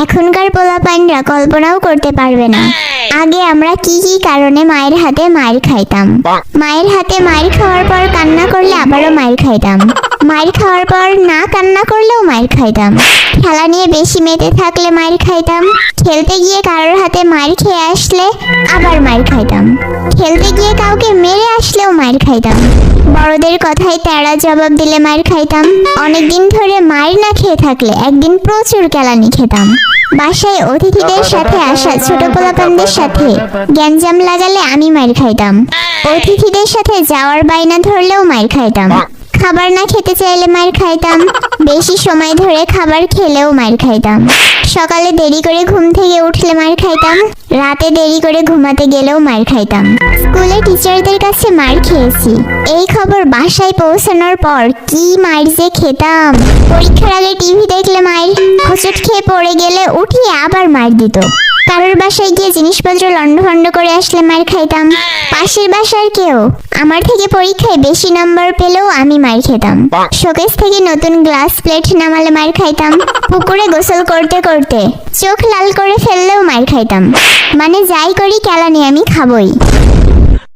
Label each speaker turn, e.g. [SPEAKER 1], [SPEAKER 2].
[SPEAKER 1] এখনকার পোলাপাইনরা কল্পনাও করতে পারবে না আগে আমরা কি কি কারণে মায়ের হাতে মাইর খাইতাম। মায়ের হাতে মাইর খাওয়ার পর কান্না করলে আবারও মাইর খাইতাম। মাইর খাওয়ার পর না কান্না করলেও মাইর খাইতাম। খেলা নিয়ে বেশি মেতে থাকলে মাইর খাইতাম। খেলতে গিয়ে কারোর হাতে মাইর খেয়ে আসলে আবার মাইর খাইতাম। খেলতে গিয়ে কাউকে মেরে আসলেও মাইর খাইতাম। বড়দের কথায় তেড়া জবাব দিলে মাইর খাইতাম। অনেকদিন ধরে মাইর না খেয়ে থাকলে একদিন প্রচুর কেলানি খেতাম। বাসায় অতিথিদের সাথে আসা ছোট পোলাপানদের সাথে গ্যাঞ্জাম লাগালে আমি মাইর খাইতাম। অতিথিদের সাথে যাওয়ার বাইনা ধরলেও মাইর খাইতাম। খাবার না খেতে চাইলে মাইর খাইতাম। বেশি সময় ধরে খাবার খেলেও মাইর খাইতাম। সকালে দেরি করে ঘুম থেকে উঠলে মাইর খাইতাম। রাতে দেরি করে ঘুমাতে গেলেও মাইর খাইতাম। স্কুলে টিচারদের কাছে মাইর খেয়েছি। এই খবর বাসায় পৌঁছানোর পর কি মাইর যে খেতাম। পরীক্ষার আগে টিভি দেখলে মাইর, হোঁচট খেয়ে পড়ে গেলে উঠিয়ে আবার মাইর দিত। কারোর বাসায় গিয়ে জিনিসপত্র লন্ডভন্ড করে আসলে মাইর খাইতাম। পাশের বাসার কেউ আমার থেকে পরীক্ষায় বেশি নম্বর পেলেও আমি মাইর খেতাম। শোকেস থেকে নতুন গ্লাস প্লেট নামালে মাইর খাইতাম। পুকুরে গোসল করতে করতে চোখ লাল করে ফেললেও মাইর খাইতাম। মানে যাই করি কেলানি আমি খাবই।